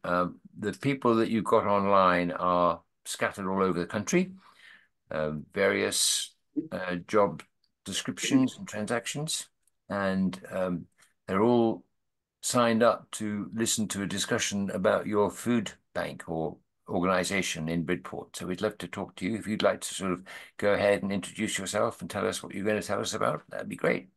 The people that you've got online are scattered all over the country, various job descriptions and transactions, and they're all signed up to listen to a discussion about your food bank or organization in Bridport. So we'd love to talk to you. If you'd like to sort of go ahead and introduce yourself and tell us what you're going to tell us about, that'd be great.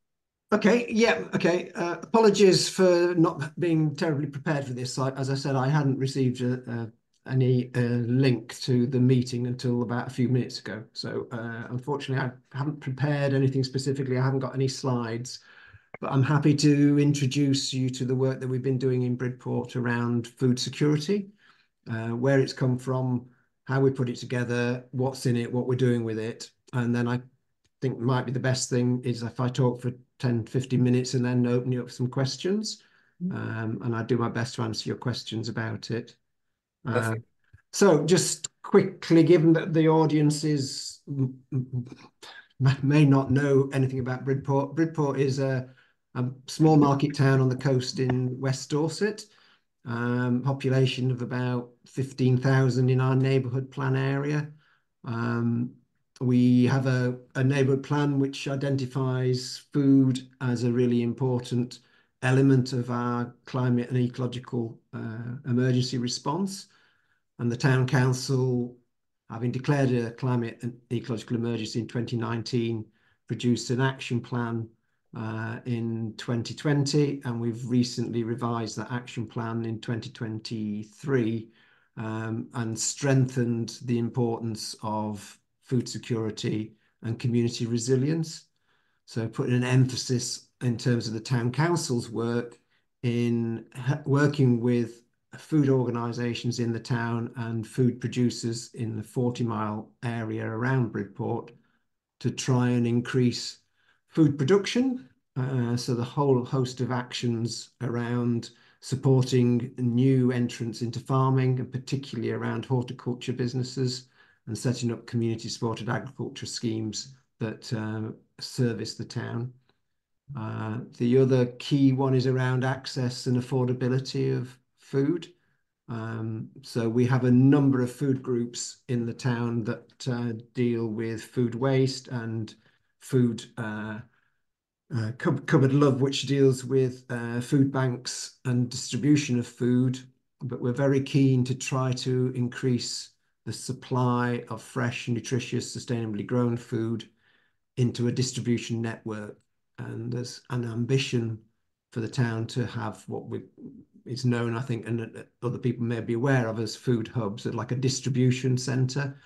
Okay, yeah, okay. Apologies for not being terribly prepared for this. As I said, I hadn't received any link to the meeting until about a few minutes ago. So unfortunately, I haven't prepared anything specifically. I haven't got any slides, but I'm happy to introduce you to the work that we've been doing in Bridport around food security, where it's come from, how we put it together, what's in it, what we're doing with it. And then I think might be the best thing is if I talk for 10, 15 minutes and then open you up for some questions. And I do my best to answer your questions about it. Perfect. So just quickly, given that the audience may not know anything about Bridport, Bridport is a small market town on the coast in West Dorset, population of about 15,000 in our neighbourhood plan area. We have a neighbourhood plan which identifies food as a really important element of our climate and ecological emergency response. And the town council, having declared a climate and ecological emergency in 2019, produced an action plan in 2020, and we've recently revised that action plan in 2023 and strengthened the importance of food security and community resilience. So putting an emphasis in terms of the town council's work in working with food organisations in the town and food producers in the 40-mile area around Bridport to try and increase food production. So the whole host of actions around supporting new entrants into farming, and particularly around horticulture businesses, and setting up community supported agriculture schemes that service the town. The other key one is around access and affordability of food. So we have a number of food groups in the town that deal with food waste and food Cupboard Love, which deals with food banks and distribution of food. But we're very keen to try to increase the supply of fresh, nutritious, sustainably grown food into a distribution network. And there's an ambition for the town to have what is known, I think, and other people may be aware of as food hubs, like a distribution centre,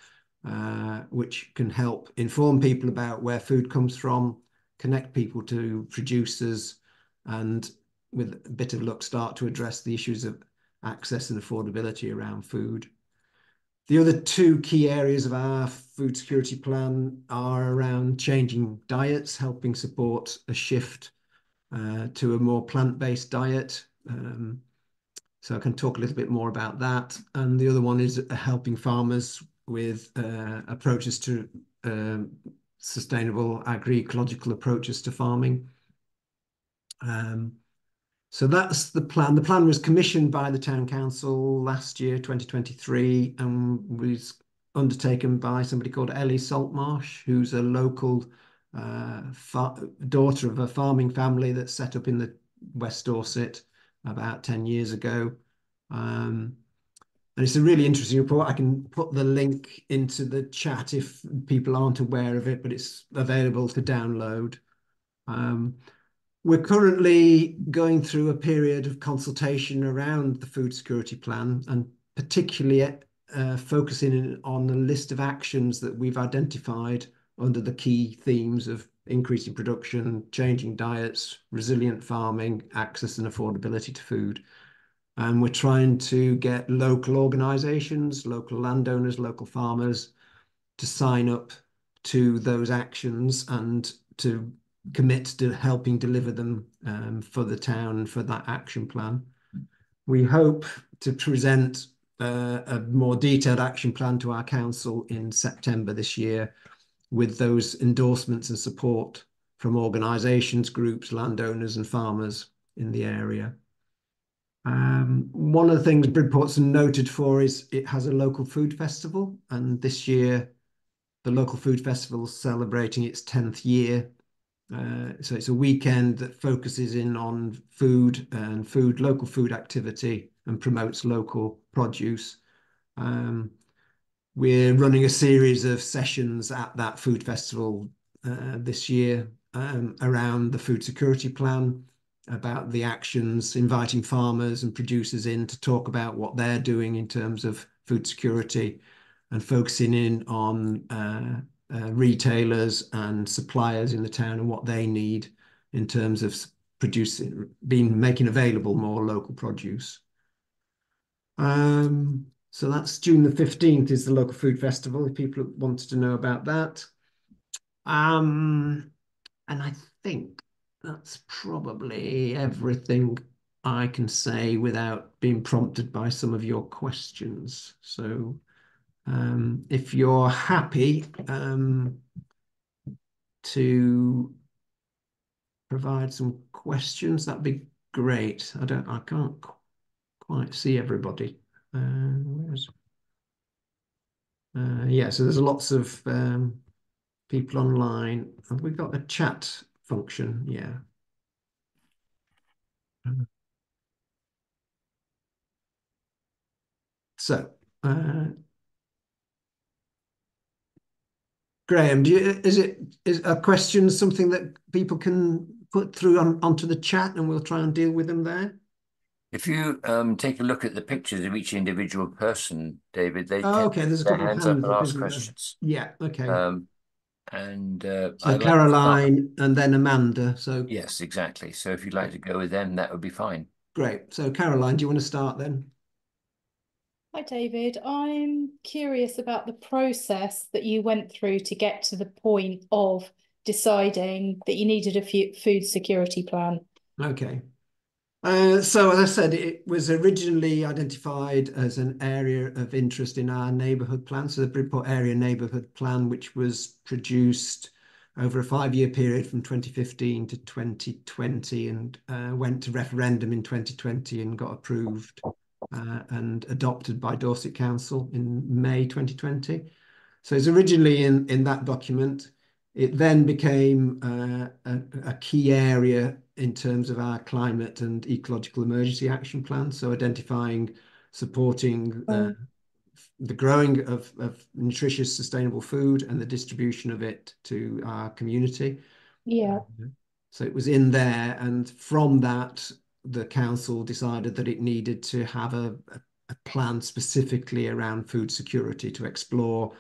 which can help inform people about where food comes from, connect people to producers, and with a bit of luck start to address the issues of access and affordability around food. The other two key areas of our food security plan are around changing diets, helping support a shift to a more plant-based diet. So I can talk a little bit more about that. And the other one is helping farmers with approaches to sustainable agroecological approaches to farming. So that's the plan. The plan was commissioned by the town council last year, 2023, and was undertaken by somebody called Ellie Saltmarsh, who's a local daughter of a farming family that's set up in the West Dorset about 10 years ago. And it's a really interesting report. I can put the link into the chat if people aren't aware of it, but it's available to download. We're currently going through a period of consultation around the food security plan, and particularly focusing on the list of actions that we've identified under the key themes of increasing production, changing diets, resilient farming, access and affordability to food. And we're trying to get local organisations, local landowners, local farmers to sign up to those actions and to commit to helping deliver them for the town for that action plan. We hope to present a more detailed action plan to our council in September this year with those endorsements and support from organisations, groups, landowners and farmers in the area. One of the things Bridport's noted for is it has a local food festival, and this year the local food festival is celebrating its 10th year. So it's a weekend that focuses in on food and local food activity and promotes local produce. Um, we're running a series of sessions at that food festival this year around the food security plan, about the actions, inviting farmers and producers in to talk about what they're doing in terms of food security, and focusing in on retailers and suppliers in the town and what they need in terms of making available more local produce. So that's June the 15th is the local food festival, if people wanted to know about that. Um, and I think that's probably everything I can say without being prompted by some of your questions. So if you're happy to provide some questions, that'd be great. I can't quite see everybody. Where's yeah, so there's lots of people online. Have we got a chat function? Yeah. So, Graham, is a question something that people can put through onto the chat, and we'll try and deal with them there? If you take a look at the pictures of each individual person, David, they Oh, tend to okay, there's a put their couple of hands up hands and up, ask isn't there? questions. Yeah, okay. And So I'd like to start. Caroline and then Amanda. So Yes, exactly. So if you'd like great. to go with them, that would be fine. Great. So Caroline, do you want to start then? Hi, David. I'm curious about the process that you went through to get to the point of deciding that you needed a food security plan. Okay. So as I said, it was originally identified as an area of interest in our neighbourhood plan. So the Bridport Area Neighbourhood Plan, which was produced over a 5-year period from 2015 to 2020, and went to referendum in 2020 and got approved and adopted by Dorset Council in May 2020. So it's originally in that document. It then became a key area in terms of our climate and ecological emergency action plan. So identifying, supporting the growing of nutritious, sustainable food and the distribution of it to our community. Yeah. So it was in there, and from that, the council decided that it needed to have a plan specifically around food security to explore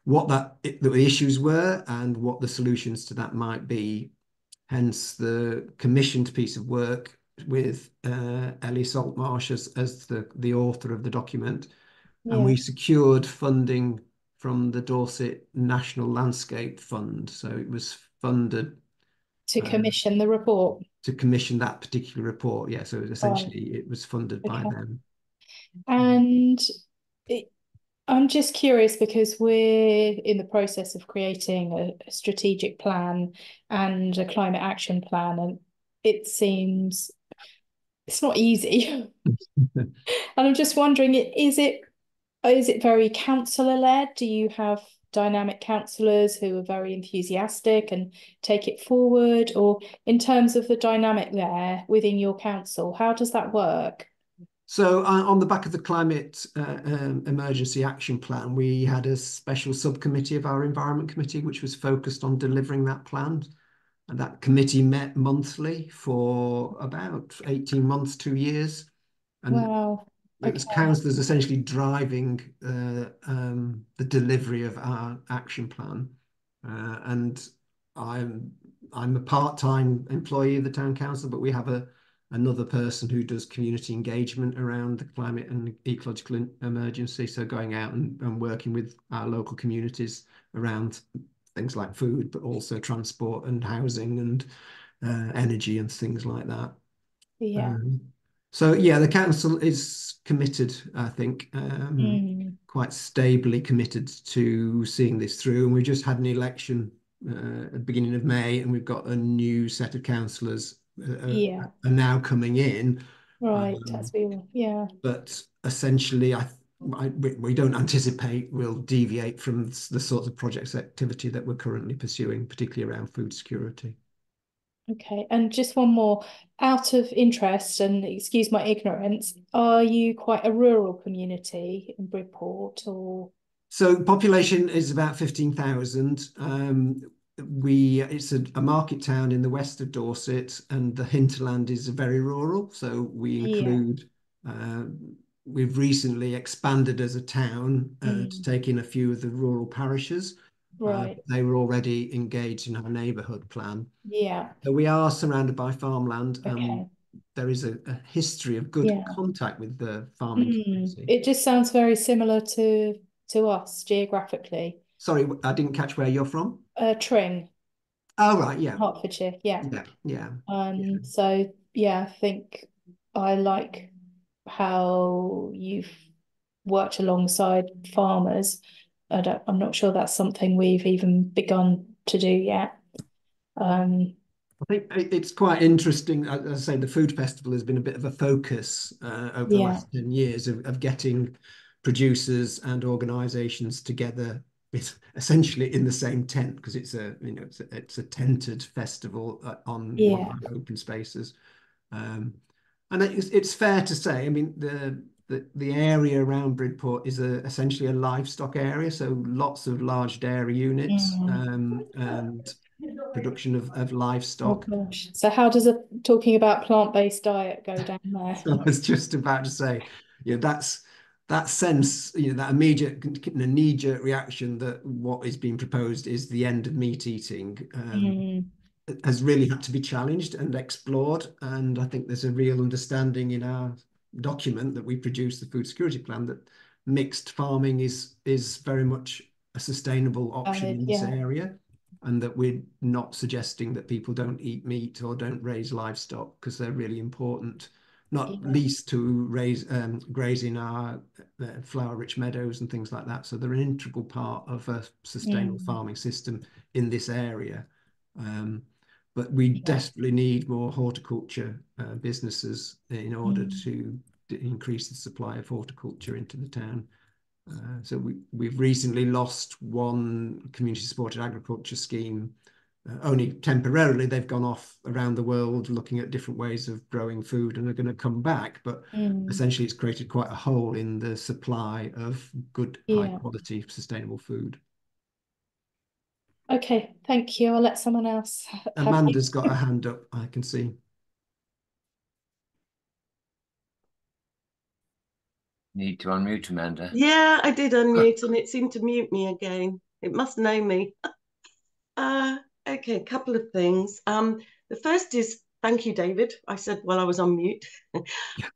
what the issues were and what the solutions to that might be. Hence the commissioned piece of work with Ellie Saltmarsh as the author of the document. And Yeah. we secured funding from the Dorset National Landscape Fund. So it was funded To commission the report. to commission that particular report. Yeah, so Right. essentially it was funded by Okay. them. And it, I'm just curious because we're in the process of creating a strategic plan and a climate action plan, and it seems it's not easy. And I'm just wondering, is it very councillor led? Do you have dynamic councillors who are very enthusiastic and take it forward? Or in terms of the dynamic there within your council, how does that work? So on the back of the climate emergency action plan, we had a special subcommittee of our environment committee, which was focused on delivering that plan. And that committee met monthly for about 18 months, 2 years. And Wow. it Okay. was councillors essentially driving the delivery of our action plan. And I'm I'm a part-time employee of the town council, but we have another person who does community engagement around the climate and ecological emergency. So going out and working with our local communities around things like food, but also transport and housing and energy and things like that. Yeah. Um, so yeah, the council is committed, I think, quite stably committed to seeing this through. And we just had an election at the beginning of May, and we've got a new set of councillors Yeah. are now coming in. Right, that's real. Yeah. But essentially, we don't anticipate we'll deviate from the sorts of projects activity that we're currently pursuing, particularly around food security. Okay, and just one more, out of interest, and excuse my ignorance, are you quite a rural community in Bridport, or? So population is about 15,000. It's a market town in the west of Dorset, and the hinterland is very rural. So we Yeah. include, we've recently expanded as a town to take in a few of the rural parishes. Right. They were already engaged in our neighbourhood plan. Yeah. So we are surrounded by farmland. Okay. There is a history of good Yeah. contact with the farming community. It just sounds very similar to us geographically. Sorry, I didn't catch where you're from. Tring, Oh, right, yeah. Hertfordshire. Yeah. Yeah, yeah, So yeah, I think I like how you've worked alongside farmers. I'm not sure that's something we've even begun to do yet. I think it's quite interesting. As I say, the food festival has been a bit of a focus over the Yeah, last 10 years of getting producers and organisations together, essentially in the same tent, because it's a tented festival on one of yeah, our open spaces. Um, and it's fair to say, I mean, the area around Bridport is essentially a livestock area, so lots of large dairy units and production of Oh livestock. gosh. So how does talking about plant-based diet go down there? So I was just about to say, that's that sense, that immediate knee-jerk reaction that what is being proposed is the end of meat eating. Has really had to be challenged and explored. And I think there's a real understanding in our document that we produce, the food security plan, that mixed farming is very much a sustainable option in this Yeah, area, and that we're not suggesting that people don't eat meat or don't raise livestock, because they're really important, not yeah, least to raise grazing our flower-rich meadows and things like that. So they're an integral part of a sustainable farming system in this area. But we yeah, desperately need more horticulture businesses in order to increase the supply of horticulture into the town. So we've recently lost one community supported agriculture scheme. Only temporarily, they've gone off around the world looking at different ways of growing food, and are going to come back. But essentially, it's created quite a hole in the supply of good, high yeah. quality, sustainable food. Okay, thank you. I'll let someone else have you. Amanda's got a hand up, I can see. Need to unmute Amanda. Yeah, I did unmute and it seemed to mute me again. It must know me. Okay, a couple of things. The first is thank you, David. I said while I was on mute.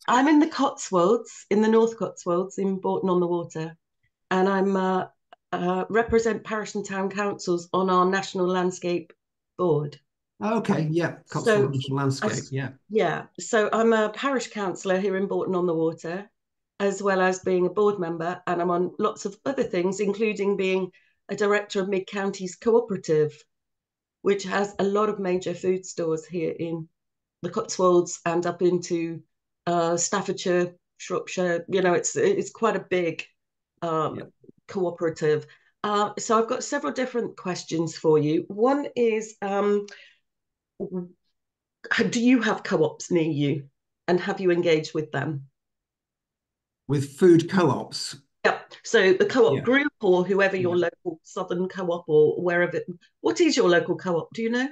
I'm in the Cotswolds, in the North Cotswolds, in Bourton-on-the-Water, and I'm represent parish and town councils on our National Landscape Board. Okay, yeah, Cotswold National Landscape, yeah. Yeah, so I'm a parish councillor here in Bourton-on-the-Water, as well as being a board member, and I'm on lots of other things, including being a director of Mid Counties Cooperative, which has a lot of major food stores here in the Cotswolds and up into Staffordshire, Shropshire. It's quite a big cooperative. So I've got several different questions for you. One is, do you have co-ops near you, and have you engaged with them? With food co-ops? Yep. So the co-op group, or whoever your local Southern co-op or wherever. What is your local co-op? Do you know?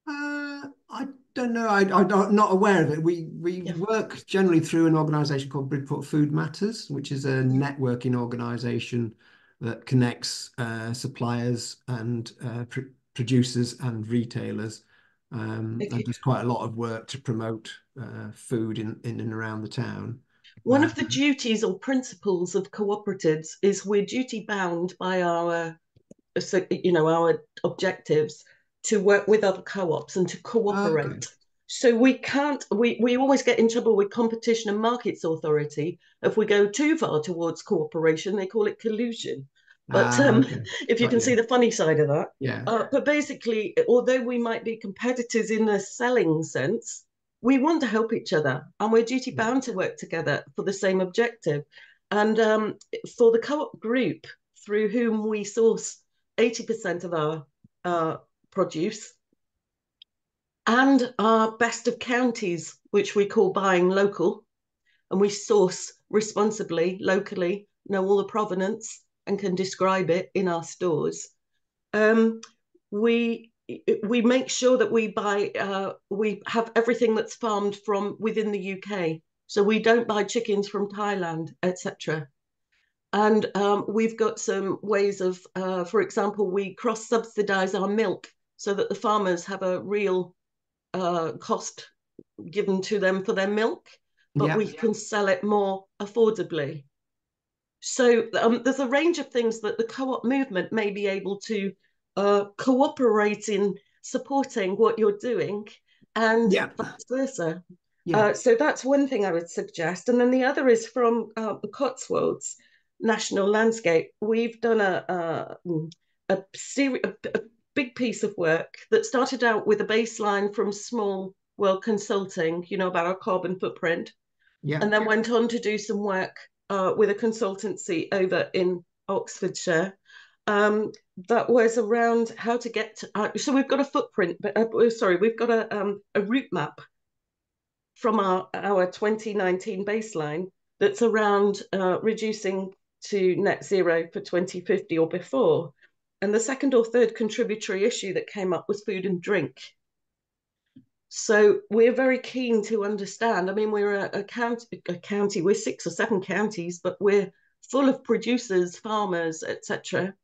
I don't know. I'm not aware of it. We work generally through an organisation called Bridport Food Matters, which is a networking organisation that connects suppliers and producers and retailers. And there's quite a lot of work to promote food in and around the town. One of the duties or principles of cooperatives is we're duty bound by our objectives to work with other co-ops and to cooperate. Okay. So we always get in trouble with Competition and Markets Authority if we go too far towards cooperation. They call it collusion. But if you can see the funny side of that. Yeah. But basically, although we might be competitors in a selling sense, we want to help each other, and we're duty bound to work together for the same objective. And for the co-op group, through whom we source 80% of our produce, and our best of counties, which we call buying local, and we source responsibly, locally, know all the provenance and can describe it in our stores. We make sure that we buy, we have everything that's farmed from within the UK. So we don't buy chickens from Thailand, etc. And we've got some ways of, for example, we cross-subsidise our milk so that the farmers have a real cost given to them for their milk, but we can sell it more affordably. So there's a range of things that the co-op movement may be able to cooperate in supporting what you're doing, and vice versa. So that's one thing I would suggest. And then the other is from the Cotswolds National Landscape. We've done a big piece of work that started out with a baseline from Small World Consulting, you know, about our carbon footprint, and then went on to do some work with a consultancy over in Oxfordshire. That was around how to get to, so we've got a footprint, but we've got a route map from our 2019 baseline that's around reducing to net zero for 2050 or before. And the second or third contributory issue that came up was food and drink. So we're very keen to understand. I mean, we're a county, we're 6 or 7 counties, but we're full of producers, farmers, etc.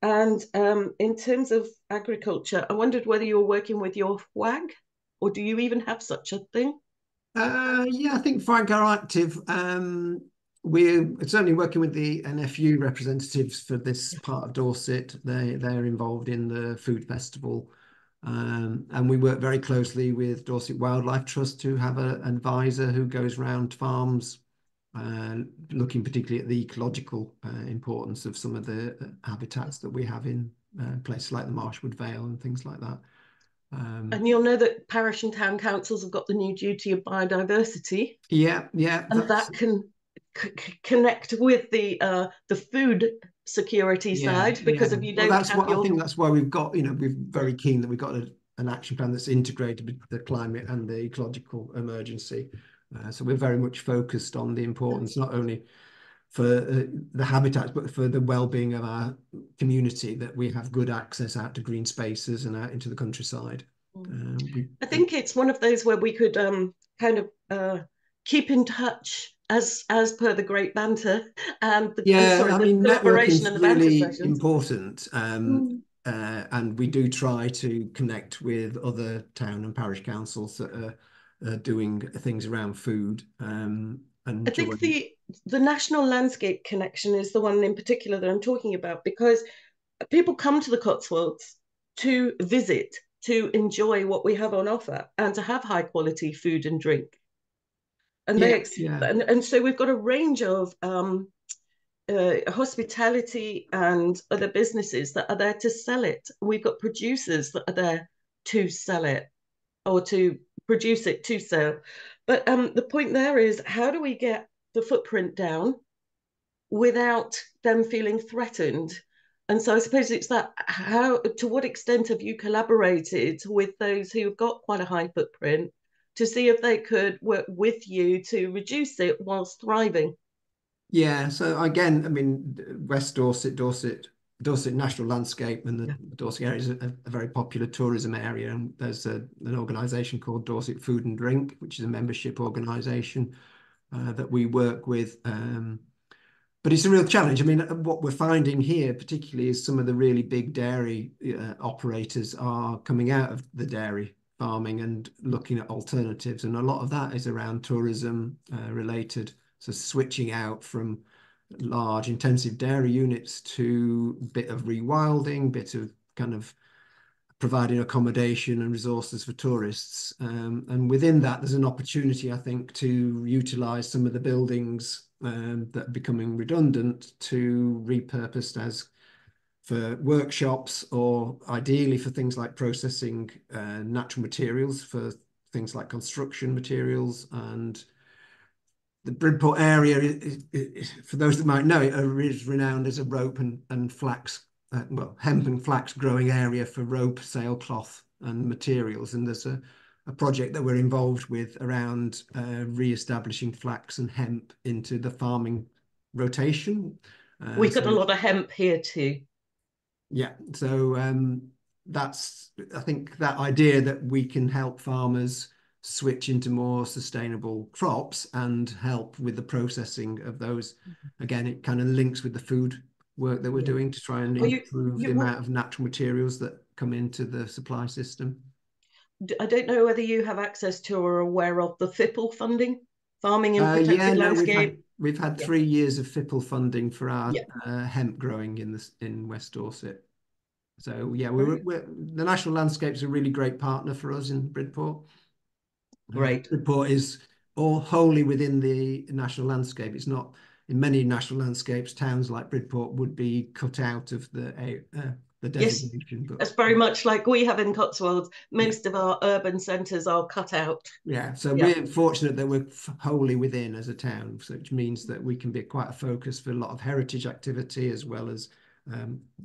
And in terms of agriculture, I wondered whether you're working with your FWAG, or do you even have such a thing? Yeah, I think FWAG are active. We're certainly working with the NFU representatives for this part of Dorset. They're involved in the food festival. And we work very closely with Dorset Wildlife Trust, who have an advisor who goes around farms, looking particularly at the ecological importance of some of the habitats that we have in places like the Marshwood Vale and things like that. And you'll know that parish and town councils have got the new duty of biodiversity. Yeah. And that can connect with the food security side, because if you don't have I think that's why we've got, you know, we're very keen that we've got an action plan that's integrated with the climate and the ecological emergency. So we're very much focused on the importance, not only for the habitats, but for the well-being of our community, that we have good access out to green spaces and out into the countryside. I think it's one of those where we could kind of keep in touch as per the great banter and the networking is and the really banter important. And we do try to connect with other town and parish councils that are doing things around food. I think the National Landscape connection is the one in particular that I'm talking about, because people come to the Cotswolds to visit, to enjoy what we have on offer, and to have high quality food and drink. And and so we've got a range of hospitality and other businesses that are there to sell it. We've got producers that are there to sell it, or to produce it to sell. But the point there is, how do we get the footprint down without them feeling threatened? And so I suppose it's that, to what extent have you collaborated with those who've got quite a high footprint to see if they could work with you to reduce it whilst thriving? Yeah, so again, I mean, West Dorset National Landscape and the Dorset area is a very popular tourism area, and there's an organisation called Dorset Food and Drink, which is a membership organisation that we work with. But it's a real challenge. I mean, what we're finding here particularly is some of the really big dairy operators are coming out of the dairy farming and looking at alternatives, and a lot of that is around tourism related. So switching out from large intensive dairy units to a bit of rewilding, bit of kind of providing accommodation and resources for tourists. And within that, there's an opportunity, I think, to utilise some of the buildings that are becoming redundant to repurposed as for workshops, or ideally for things like processing natural materials for things like construction materials. And the Bridport area, for those that might know it, is renowned as a rope and flax, well, hemp and flax growing area for rope, sailcloth and materials. And there's a project that we're involved with around re-establishing flax and hemp into the farming rotation. We've got a lot of hemp here too. Yeah, so that's, I think, that idea that we can help farmers switch into more sustainable crops and help with the processing of those. Again, it kind of links with the food work that we're doing to try and improve the amount of natural materials that come into the supply system. I don't know whether you have access to or are aware of the FIPL funding, Farming in Protected Landscape. We've had 3 years of FIPL funding for our hemp growing in West Dorset. So yeah, the National Landscape's a really great partner for us in Bridport. Great. Bridport is all wholly within the National Landscape. It's not in many national landscapes. Towns like Bridport would be cut out of the designation. Yes, that's very much like we have in Cotswolds. Most of our urban centres are cut out. Yeah, so we're fortunate that we're wholly within as a town, which means that we can be quite a focus for a lot of heritage activity, as well as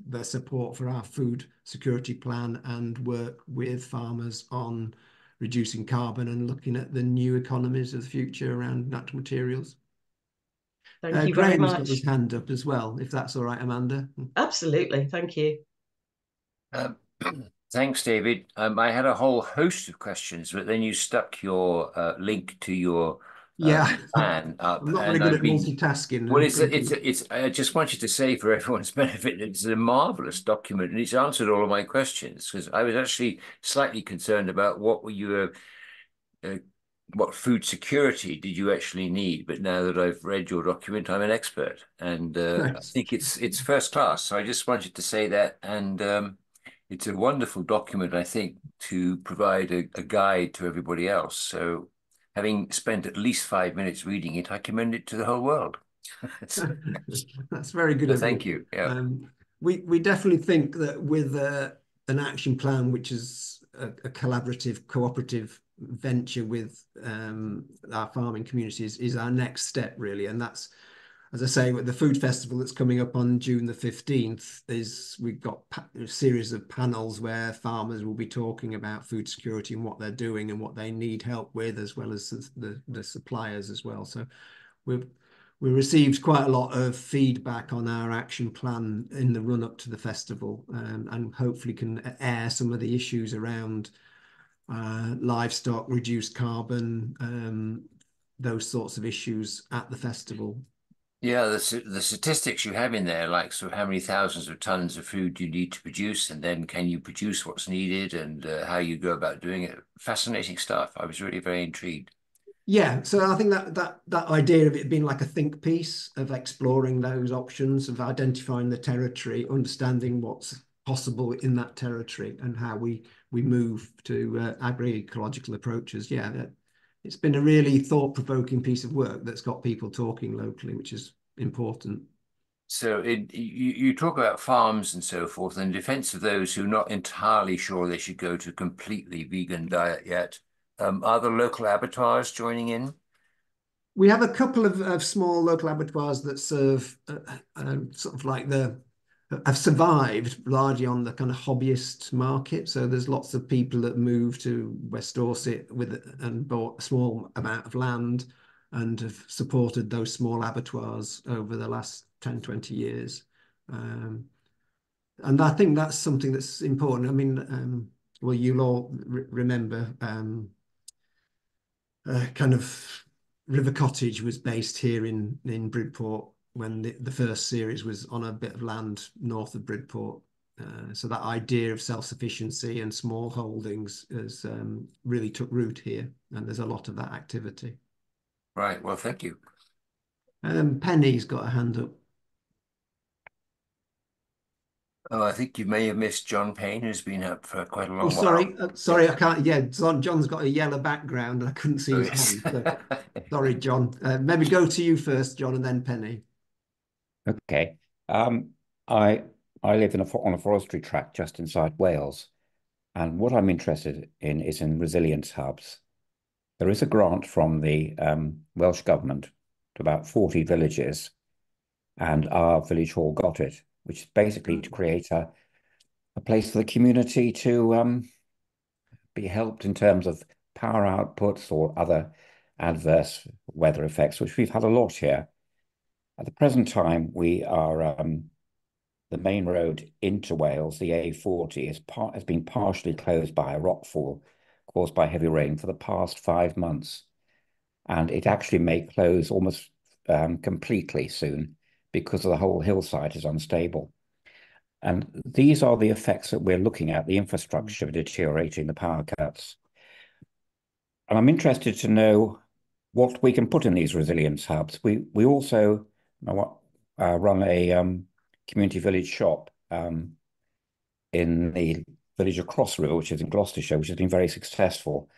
the support for our food security plan and work with farmers on reducing carbon and looking at the new economies of the future around natural materials. Thank you very much. Graham's got his hand up as well, if that's all right, Amanda. Absolutely, thank you. Thanks, David. I had a whole host of questions, but then you stuck your link to your plan up. I'm not very good at multitasking. Well, I just want you to say, for everyone's benefit, it's a marvelous document, and it's answered all of my questions, because I was actually slightly concerned about what food security did you actually need, but now that I've read your document, I'm an expert, and I think it's first class. So I just wanted to say that, and it's a wonderful document, I think, to provide a guide to everybody else. So having spent at least 5 minutes reading it, I commend it to the whole world. That's very good. Thank you. Yeah. We definitely think that with an action plan, which is a collaborative, cooperative venture with our farming communities, is our next step, really. And that's, as I say, with the food festival that's coming up on June the 15th, we've got a series of panels where farmers will be talking about food security and what they're doing and what they need help with, as well as the suppliers as well. So we received quite a lot of feedback on our action plan in the run up to the festival, and hopefully can air some of the issues around livestock, reduced carbon, those sorts of issues at the festival. Yeah, the statistics you have in there, like sort of how many thousands of tons of food you need to produce, and then can you produce what's needed, and how you go about doing it. Fascinating stuff. I was really very intrigued. Yeah, so I think that idea of it being like a think piece, of exploring those options, of identifying the territory, understanding what's possible in that territory, and how we move to agroecological approaches. Yeah, it's been a really thought-provoking piece of work that's got people talking locally, which is important. So you talk about farms and so forth, in defense of those who are not entirely sure they should go to a completely vegan diet yet. Are the local abattoirs joining in? We have a couple of small local abattoirs that serve sort of like have survived largely on the kind of hobbyist market. So there's lots of people that move to West Dorset and bought a small amount of land and have supported those small abattoirs over the last 10, 20 years. And I think that's something that's important. I mean, well, you'll all remember kind of River Cottage was based here in Bridport, when the first series was on a bit of land north of Bridport. So that idea of self-sufficiency and small holdings has really took root here, and there's a lot of that activity. Right, well, thank you. Penny's got a hand up. Oh, I think you may have missed John Payne, who's been up for quite a long while. Sorry, I can't. Yeah, John's got a yellow background, and I couldn't see his hand. So, sorry, John. Maybe go to you first, John, and then Penny. Okay. I live on a forestry tract just inside Wales, and what I'm interested in is in resilience hubs. there is a grant from the Welsh Government to about 40 villages, and our village hall got it, which is basically to create a place for the community to be helped in terms of power outputs or other adverse weather effects, which we've had a lot here. At the present time, we are the main road into Wales, the A40, has been partially closed by a rockfall caused by heavy rain for the past 5 months. And it actually may close almost completely soon because the whole hillside is unstable. And these are the effects that we're looking at, the infrastructure deteriorating, the power cuts. And I'm interested to know what we can put in these resilience hubs. We also run a community village shop in the village of Cross River, which is in Gloucestershire, which has been very successful.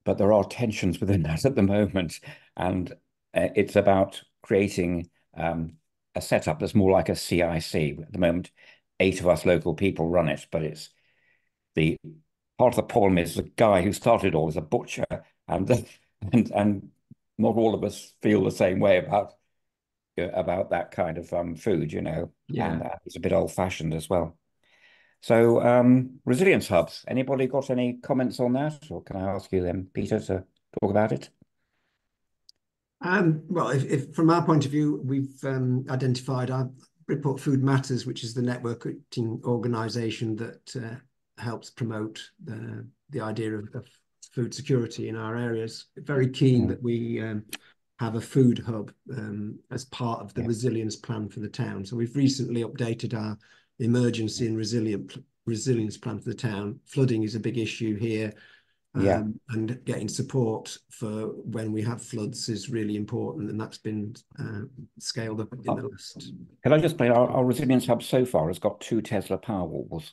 But there are tensions within that at the moment, and it's about creating a setup that's more like a CIC. At the moment, 8 of us local people run it, but it's the part of the problem is the guy who started all is a butcher, and not all of us feel the same way about that kind of food, you know. Yeah. And it's a bit old-fashioned as well. So resilience hubs, anybody got any comments on that? Or can I ask you then, Peter, to talk about it? Well, if from our point of view, we've identified our Bridport Food Matters, which is the networking organisation that helps promote the idea of food security in our areas. Very keen that we have a food hub as part of the resilience plan for the town. So we've recently updated our emergency and resilience plan for the town. Flooding is a big issue here. And getting support for when we have floods is really important, and that's been scaled up in the last. Can I just play our resilience hub so far has got 2 Tesla Powerwalls,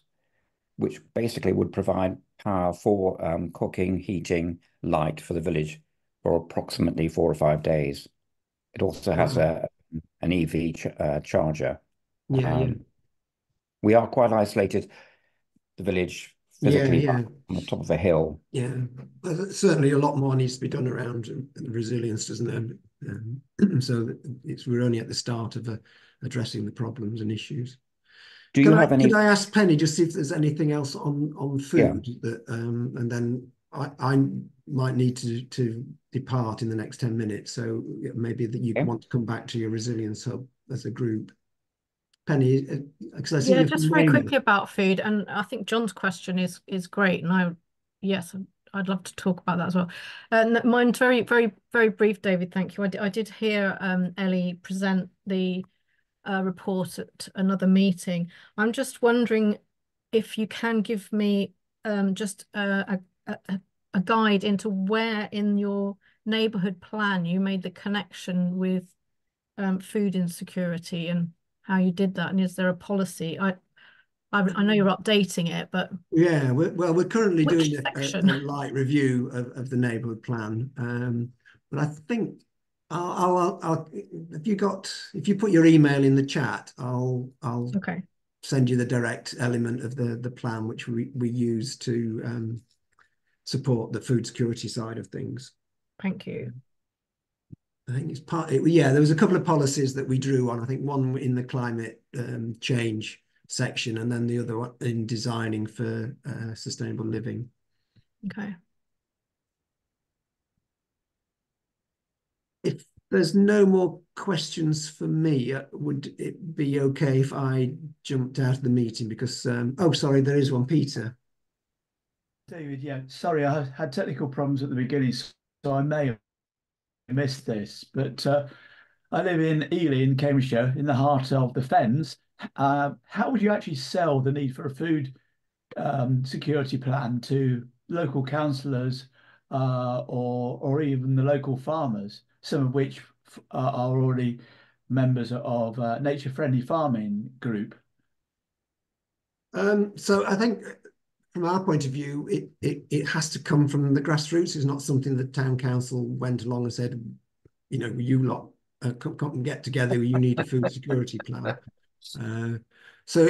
which basically would provide power for cooking, heating, light for the village for approximately 4 or 5 days. It also has an EV charger. We are quite isolated, the village, physically on the top of a hill. Certainly a lot more needs to be done around resilience, doesn't there? So we're only at the start of addressing the problems and issues. Do you have any? Could I ask Penny just see if there's anything else on food that, and then I might need to depart in the next 10 minutes. So maybe that you want to come back to your resilience hub as a group. Penny, because I see just very quickly about food, and I think John's question is great, and I'd love to talk about that as well. Mine's very, very, very brief, David. Thank you. I did hear Ellie present the report at another meeting. I'm just wondering if you can give me just a guide into where in your neighbourhood plan you made the connection with food insecurity and how you did that, and is there a policy? I know you're updating it, but we're currently doing a light review of the neighbourhood plan, but I think I'll if you put your email in the chat, I'll send you the direct element of the plan which we use to support the food security side of things. Thank you. I think it's there was a couple of policies that we drew on. I think one in the climate change section, and then the other one in designing for sustainable living. Okay. If there's no more questions for me, would it be okay if I jumped out of the meeting because sorry, there is one. Peter. David, sorry, I had technical problems at the beginning, so I may have missed this, but I live in Ely in Cambridgeshire, in the heart of the Fens. How would you actually sell the need for a food security plan to local councillors or even the local farmers, some of which are already members of nature-friendly farming group? So I think from our point of view, it has to come from the grassroots. It's not something the town council went along and said, you know, you lot come and get together, you need a food security plan. So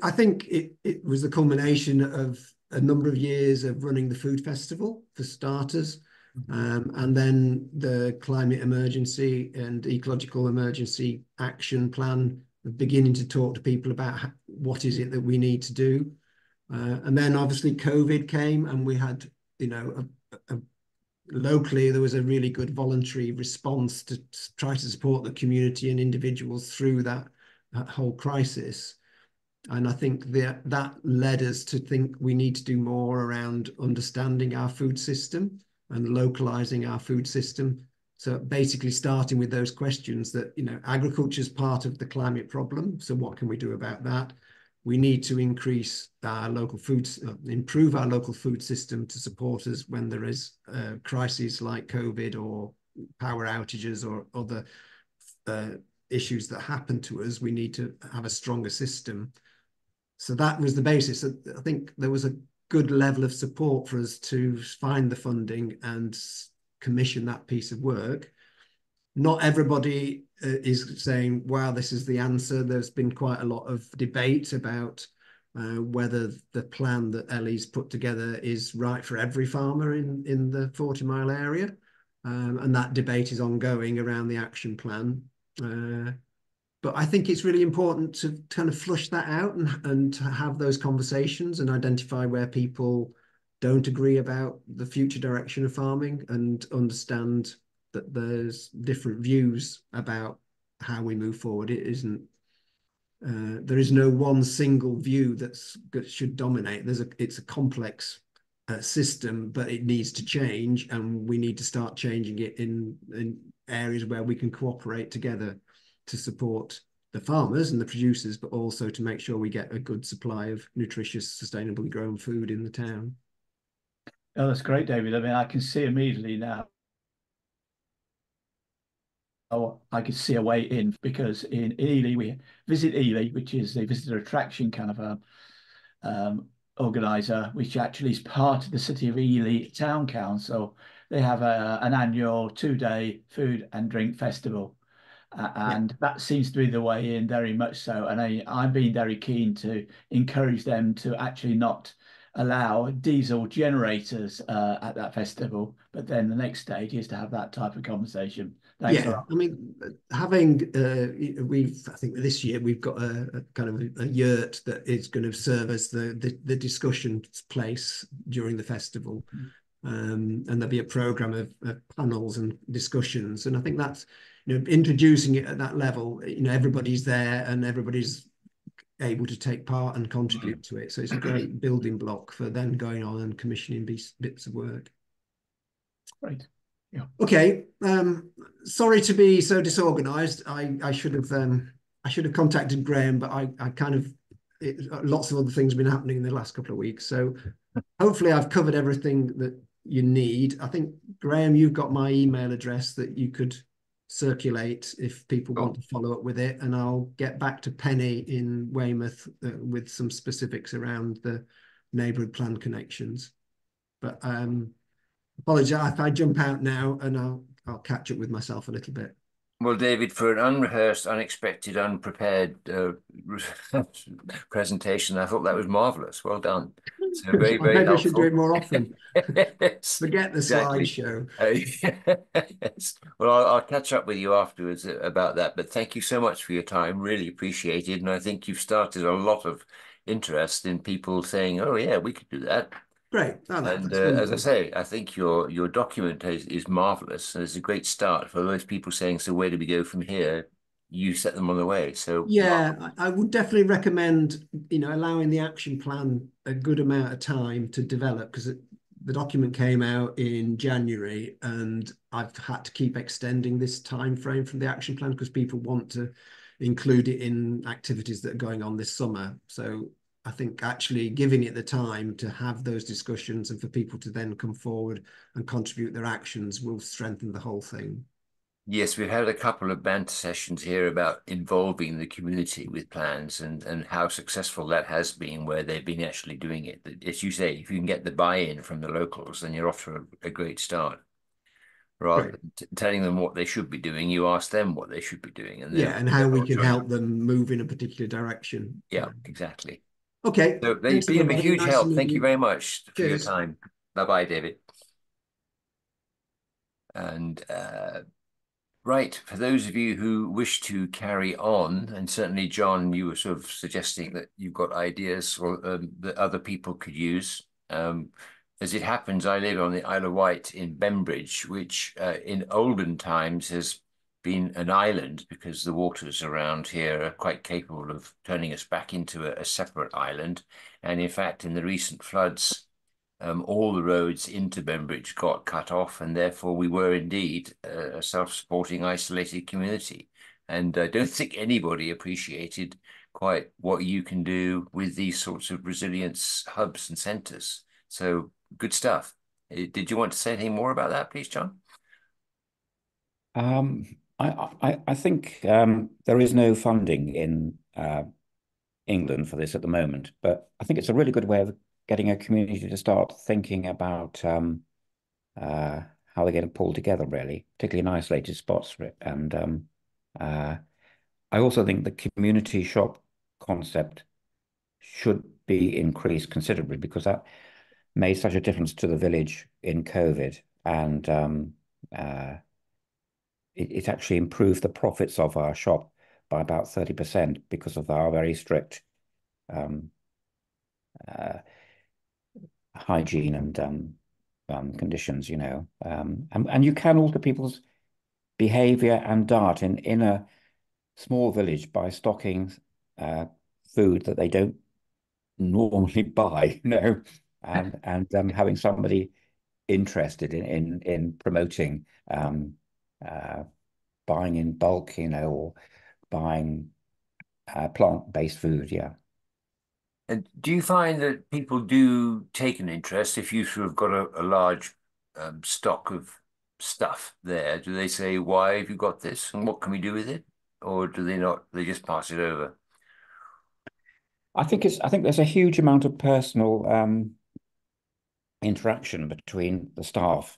I think it was the culmination of a number of years of running the food festival for starters, And then the climate emergency and ecological emergency action plan, beginning to talk to people about what is it that we need to do. And then obviously COVID came, and we had, locally there was a really good voluntary response to try to support the community and individuals through that whole crisis. And I think that led us to think we need to do more around understanding our food system and localizing our food system. So basically starting with those questions that, agriculture is part of the climate problem. So what can we do about that? We need to increase our local foods, improve our local food system to support us when there is crises like COVID or power outages or other issues that happen to us. We need to have a stronger system. So that was the basis. I think there was a good level of support for us to find the funding and commission that piece of work. Not everybody is saying, wow, this is the answer. There's been quite a lot of debate about whether the plan that Ellie's put together is right for every farmer in the 40-mile area. And that debate is ongoing around the action plan. But I think it's really important to kind of flush that out and to have those conversations and identify where people don't agree about the future direction of farming, and understand that there's different views about how we move forward. It isn't, there is no one single view that should dominate. It's a complex system, but it needs to change, and we need to start changing it in areas where we can cooperate together to support the farmers and the producers, but also to make sure we get a good supply of nutritious, sustainably grown food in the town. Oh, that's great, David. I mean, I can see immediately now. Oh, I could see a way in, because in Ely, we visit Ely, which is the visitor attraction kind of a organizer, which actually is part of the City of Ely Town Council. They have an annual 2-day food and drink festival. And that seems to be the way in, very much so. And I've been very keen to encourage them to actually not allow diesel generators at that festival. But then the next stage is to have that type of conversation. Thanks a lot. I mean, having I think this year we've got a kind of a yurt that is going to serve as the discussion place during the festival. And there'll be a program of panels and discussions. And I think that's, introducing it at that level, everybody's there and everybody's able to take part and contribute to it. So it's a great building block for then going on and commissioning bits of work. Right. Yeah. Okay. Sorry to be so disorganized. I should have contacted Graham, but I kind of, lots of other things have been happening in the last couple of weeks. So hopefully I've covered everything that you need. I think, Graham, you've got my email address that you could circulate if people want to follow up with it, and I'll get back to Penny in Weymouth with some specifics around the neighbourhood plan connections. But apologize if I jump out now, and I'll catch up with myself a little bit. Well, David, for an unrehearsed, unexpected, unprepared presentation, I thought that was marvellous. Well done. So very, very maybe helpful. I should do it more often. Yes, forget the slideshow. Yes. Well, I'll catch up with you afterwards about that. But thank you so much for your time. Really appreciate it. And I think you've started a lot of interest in people saying, oh, yeah, we could do that. Great. And as I say, I think your document is marvelous, and it's a great start for those people saying, so where do we go from here? You set them on the way. So yeah, I would definitely recommend, allowing the action plan a good amount of time to develop, because the document came out in January, and I've had to keep extending this time frame from the action plan because people want to include it in activities that are going on this summer. So I think actually giving it the time to have those discussions and for people to then come forward and contribute their actions will strengthen the whole thing. Yes, we've had a couple of banter sessions here about involving the community with plans and how successful that has been where they've been actually doing it. As you say, if you can get the buy-in from the locals, then you're off to a great start. Rather than telling them what they should be doing, you ask them what they should be doing. And how we can help them move in a particular direction. Yeah, exactly. Okay. So they've been a huge help. Thank you very much for your time. Bye-bye, David. And right, for those of you who wish to carry on, and certainly John, you were sort of suggesting that you've got ideas or that other people could use. As it happens, I live on the Isle of Wight in Bembridge, which in olden times has been an island because the waters around here are quite capable of turning us back into a separate island. And in fact, in the recent floods, all the roads into Bembridge got cut off, and therefore we were indeed a self-supporting, isolated community. And I don't think anybody appreciated quite what you can do with these sorts of resilience hubs and centres. So good stuff. Did you want to say anything more about that, please, John? I think there is no funding in England for this at the moment, but I think it's a really good way of getting a community to start thinking about how they're going to pull together, really, particularly in isolated spots. And I also think the community shop concept should be increased considerably because that made such a difference to the village in COVID, and it actually improved the profits of our shop by about 30% because of our very strict hygiene and conditions, you know. And you can alter people's behavior and diet in a small village by stocking food that they don't normally buy, you know, and having somebody interested in promoting buying in bulk, you know, or buying plant-based food, yeah. And do you find that people do take an interest if you've sort of got a large stock of stuff there? Do they say, why have you got this and what can we do with it? Or do they not, they just pass it over? I think there's a huge amount of personal interaction between the staff.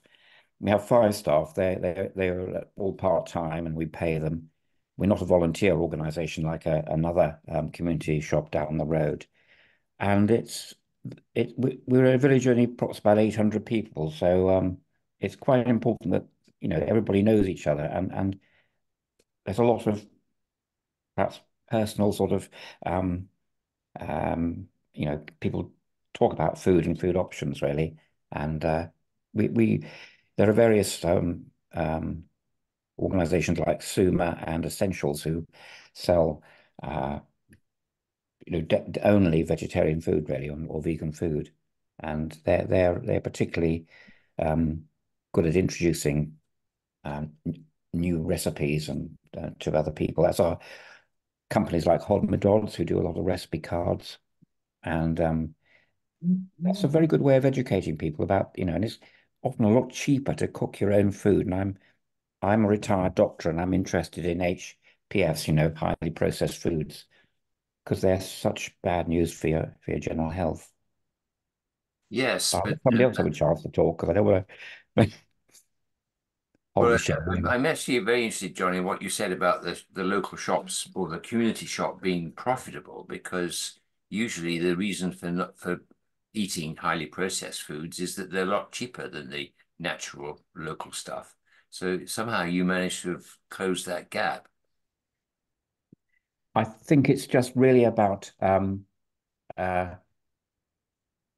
We have 5 staff. They're all part-time and we pay them. We're not a volunteer organisation like another community shop down the road. And we're a village only perhaps about 800 people, so it's quite important that, you know, everybody knows each other, and there's a lot of perhaps personal sort of you know, people talk about food and food options really, and we there are various organizations like Suma and Essentials who sell you know, only vegetarian food really, or vegan food, and they're particularly good at introducing new recipes and to other people. That's our companies like Hodmedod's who do a lot of recipe cards, and that's a very good way of educating people about, you know, and it's often a lot cheaper to cook your own food. And I'm a retired doctor and I'm interested in HPFs, you know, highly processed foods, because they're such bad news for your general health. Yes, I'll but let somebody else have a chance to talk because I don't want to hold well, the show. I'm actually very interested, Johnny, in what you said about the local shops or the community shop being profitable, because usually the reason for eating highly processed foods is that they're a lot cheaper than the natural local stuff. So somehow you managed to have closed that gap. I think it's just really about uh,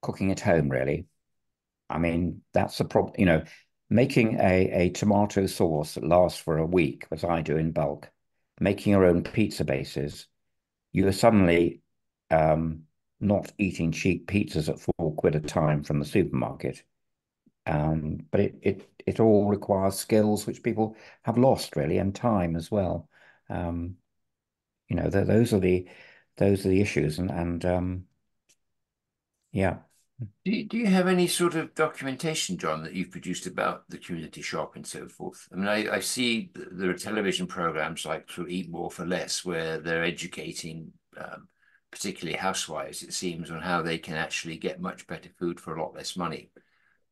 cooking at home, really. I mean, that's the problem, you know, making a tomato sauce that lasts for a week, as I do in bulk, making your own pizza bases, you are suddenly not eating cheap pizzas at £4 a time from the supermarket. But it all requires skills which people have lost really, and time as well. You know, those are the issues, and yeah. Do you have any sort of documentation, John, that you've produced about the community shop and so forth? I mean, I see there are television programs like sort of Eat More for Less, where they're educating particularly housewives, it seems, on how they can actually get much better food for a lot less money.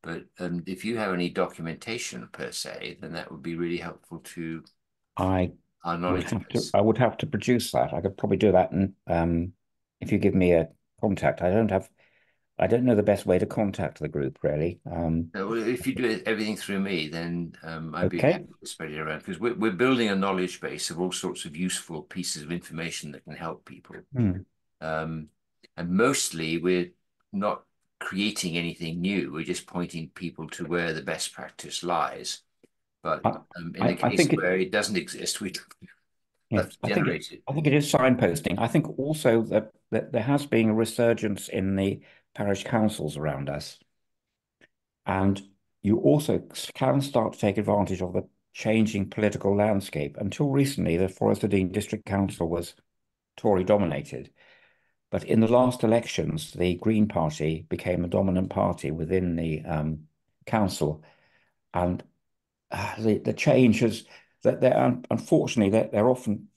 But if you have any documentation per se, then that would be really helpful to our knowledge base. I would have to produce that. I could probably do that, and if you give me a contact, I don't have I don't know the best way to contact the group, really. Well, if you do everything through me, then I'd be Okay. happy to spread it around, because we're building a knowledge base of all sorts of useful pieces of information that can help people. And mostly we're not creating anything new. We're just pointing people to where the best practice lies. But in the case where it doesn't exist, we have to generate it. I think it is signposting. I think also that there has been a resurgence in the parish councils around us. And you also can start to take advantage of the changing political landscape. Until recently, the Forest of Dean District Council was Tory dominated. But in the last elections, the Green Party became the dominant party within the council. And the change has that they're unfortunately they're often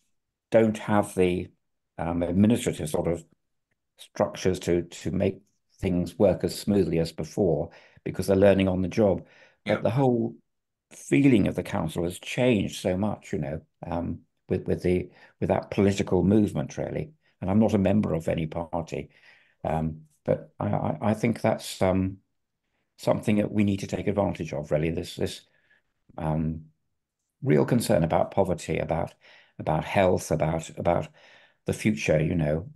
don't have the administrative sort of structures to make things work as smoothly as before, because they're learning on the job. But the whole feeling of the council has changed so much, you know, with that political movement, really. And I'm not a member of any party, but I think that's something that we need to take advantage of, really. This real concern about poverty, about health, about the future, you know.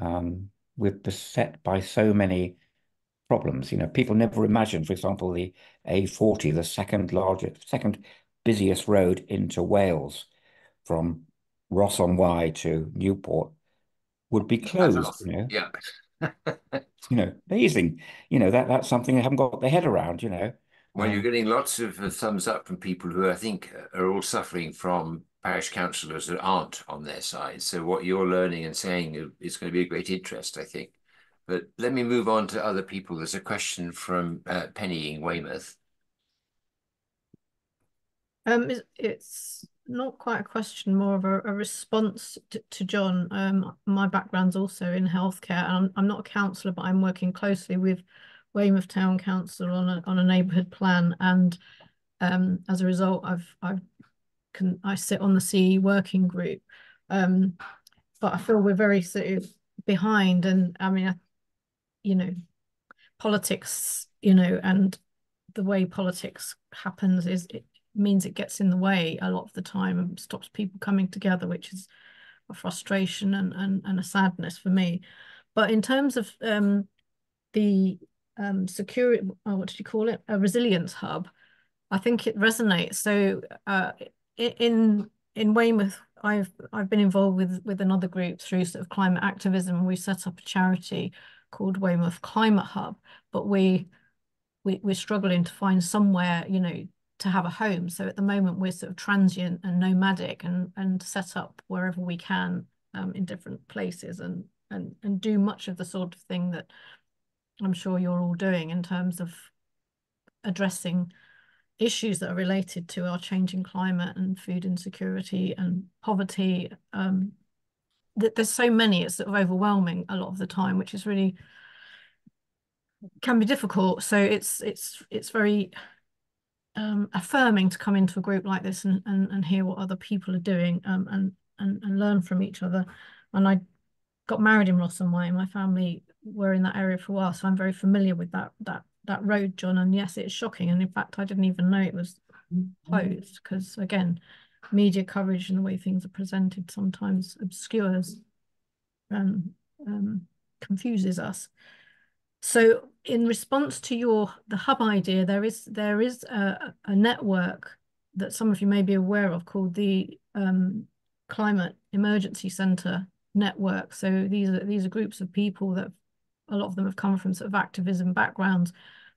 We're beset by so many problems. You know, people never imagined, for example, the A40, the second busiest road into Wales from Ross-on-Wye to Newport, would be closed, you know. Yeah. You know, amazing. You know, that's something they haven't got their head around, you know. Well, you're getting lots of thumbs up from people who I think are all suffering from parish councillors that aren't on their side. So what you're learning and saying is going to be a great interest, I think. But let me move on to other people. There's a question from Penny in Weymouth. It's not quite a question, more of a response to John. My background's also in healthcare, and I'm not a councillor, but I'm working closely with Weymouth Town Council on a neighbourhood plan, and as a result, I sit on the CE working group, but I feel we're very sort of behind, and I mean, you know, politics, you know, and the way politics happens it means it gets in the way a lot of the time and stops people coming together, which is a frustration and a sadness for me. But in terms of the security, what did you call it? A resilience hub, I think it resonates. So in Weymouth, I've been involved with another group through sort of climate activism. We set up a charity called Weymouth Climate Hub, but we're struggling to find somewhere, you know, to have a home. So at the moment we're sort of transient and nomadic and set up wherever we can in different places and do much of the sort of thing that I'm sure you're all doing in terms of addressing issues that are related to our changing climate and food insecurity and poverty. There's so many, it's sort of overwhelming a lot of the time, which is really can be difficult. So it's very affirming to come into a group like this and hear what other people are doing and learn from each other. And I got married in Ross-on-Wye. My family were in that area for a while, so I'm very familiar with that road, John. And yes, it's shocking. And in fact, I didn't even know it was closed because, again, media coverage and the way things are presented sometimes obscures and confuses us. So in response to the hub idea, there is a network that some of you may be aware of called the Climate Emergency Centre network. So these are groups of people that a lot of them have come from sort of activism backgrounds,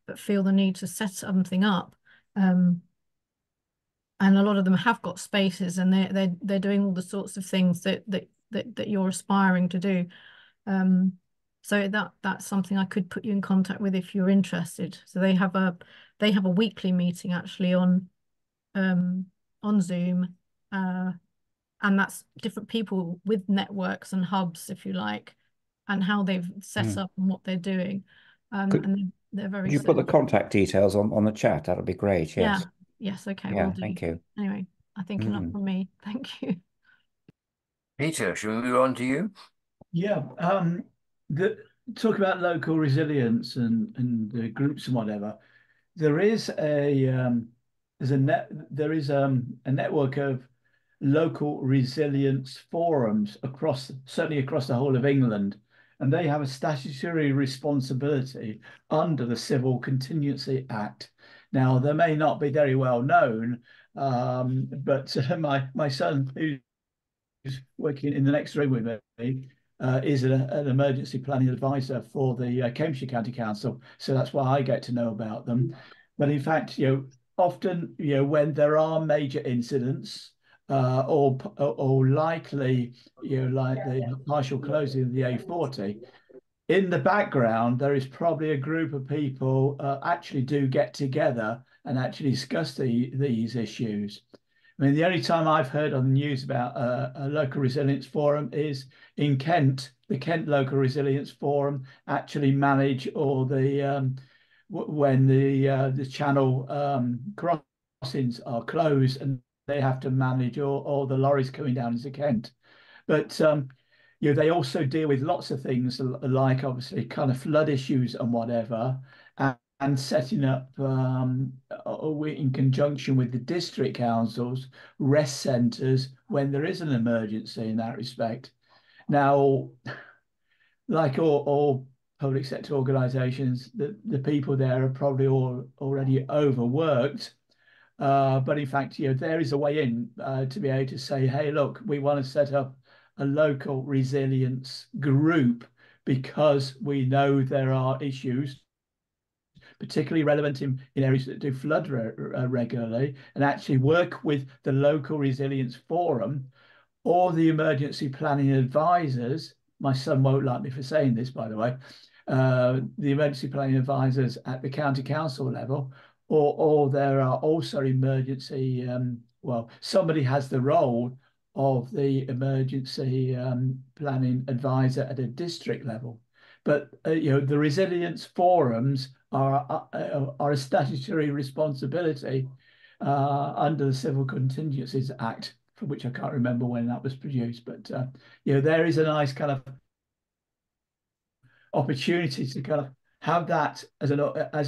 but feel the need to set something up. And a lot of them have got spaces, and they're doing all the sorts of things that you're aspiring to do. So that's something I could put you in contact with if you're interested. So they have a weekly meeting actually on Zoom, and that's different people with networks and hubs, if you like, and how they've set up and what they're doing. And they're very. Could you put the contact details on the chat? That would be great. Yes. Yeah. Yes. Okay. Yeah. Will do. Thank you. Anyway, I think enough from me. Thank you. Peter, shall we move on to you? Yeah. talk about local resilience and groups and whatever. There is a network of local resilience forums certainly across the whole of England, and they have a statutory responsibility under the Civil Contingency Act. Now, they may not be very well known, but my son, who's working in the next room with me, is an emergency planning advisor for the Cambridgeshire County Council. So that's why I get to know about them. But in fact, often, when there are major incidents, or likely, like the partial closing of the A40, in the background, there is probably a group of people actually do get together and actually discuss these issues. I mean, the only time I've heard on the news about a local resilience forum is in Kent. The Kent Local Resilience Forum actually manage all the when the channel crossings are closed, and they have to manage all the lorries coming down into Kent. But they also deal with lots of things like obviously kind of flood issues and whatever, and setting up in conjunction with the district councils rest centres when there is an emergency in that respect. Now, like all public sector organisations, the people there are probably all already overworked. But in fact, there is a way in to be able to say, hey, look, we want to set up a local resilience group because we know there are issues particularly relevant in areas that do flood regularly, and actually work with the local resilience forum or the emergency planning advisors. My son won't like me for saying this, by the way. The emergency planning advisors at the county council level, or there are also emergency, somebody has the role of the emergency planning advisor at a district level. But the resilience forums are a statutory responsibility under the Civil Contingencies Act, for which I can't remember when that was produced. But there is a nice kind of opportunity to kind of have that as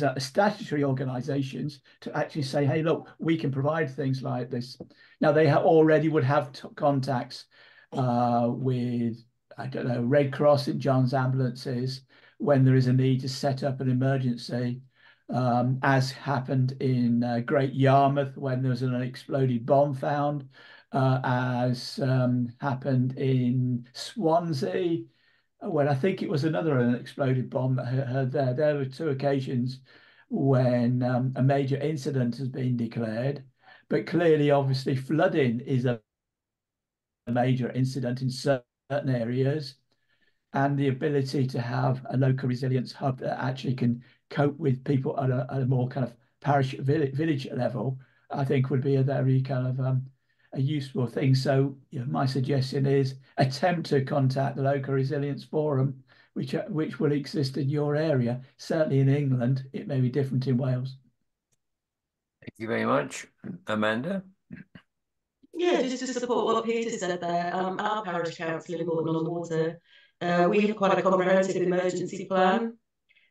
a statutory organisations to actually say, hey, look, we can provide things like this. Now, they already would have contacts with, I don't know, Red Cross and John's ambulances when there is a need to set up an emergency, as happened in Great Yarmouth when there was an exploded bomb found, as happened in Swansea when I think it was another exploded bomb that heard there. There were two occasions when a major incident has been declared, but clearly, obviously, flooding is a major incident in certain areas, and the ability to have a local resilience hub that actually can cope with people at a more kind of parish village level, I think would be a very kind of a useful thing. So my suggestion is attempt to contact the local resilience forum, which will exist in your area. Certainly in England, it may be different in Wales. Thank you very much. Amanda? Yeah, just to support what Peter said there, our parish council in Bournemouth-on-the-Water, we have quite a comprehensive emergency plan,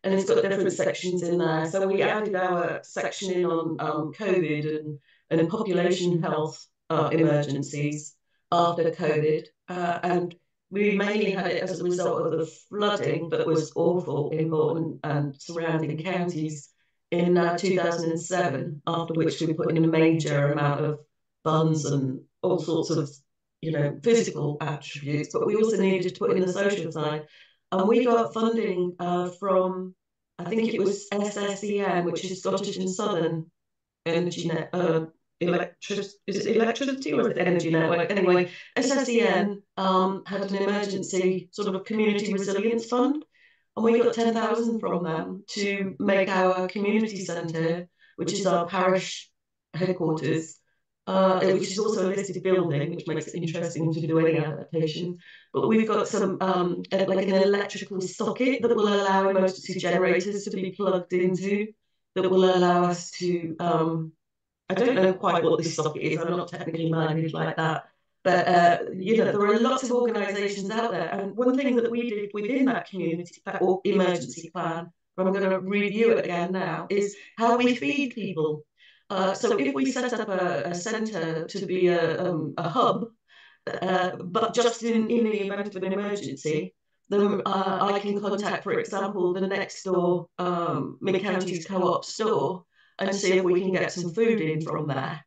and it's got different sections in there. So we added our section in on COVID and population health emergencies after COVID, and we mainly had it as a result of the flooding that was awful in Bournemouth and surrounding counties in 2007, after which we put in a major amount of funds and all sorts of physical attributes, but we also needed to put in the social side, and we got funding from, I think it was SSEN, which is Scottish and Southern Energy Net, is it electricity or is it energy network? Anyway, SSEN had an emergency sort of community resilience fund, and we got 10,000 from them to make our community centre, which is our parish headquarters, which is also a listed building, which makes it interesting to do any adaptation. But we've got some like an electrical socket that will allow emergency generators to be plugged into, that will allow us to I don't know quite what this socket is, I'm not technically minded like that, But you know, there are lots of organisations out there, and one thing that we did within that community or emergency plan, I'm going to review it again now, is how we feed people. So if we set up a centre to be a hub, but just in the event of an emergency, then I can contact, for example, the next door Mid-Counties Co-op store and see if we can get some food in from there.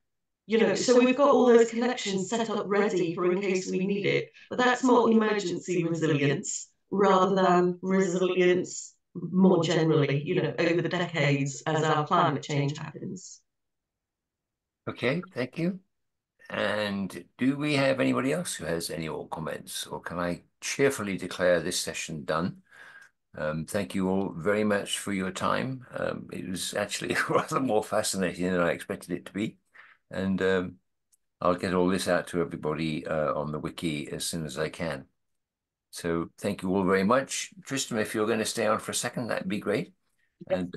You know, so we've got all those connections set up ready for in case we need it. But that's more emergency resilience rather than resilience more generally, you know, over the decades as our climate change happens. Okay, thank you. And do we have anybody else who has any more comments, or can I cheerfully declare this session done? Thank you all very much for your time. It was actually rather more fascinating than I expected it to be. And I'll get all this out to everybody on the wiki as soon as I can. So thank you all very much. Tristram, if you're going to stay on for a second, that'd be great. And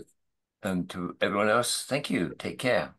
to everyone else, thank you. Take care.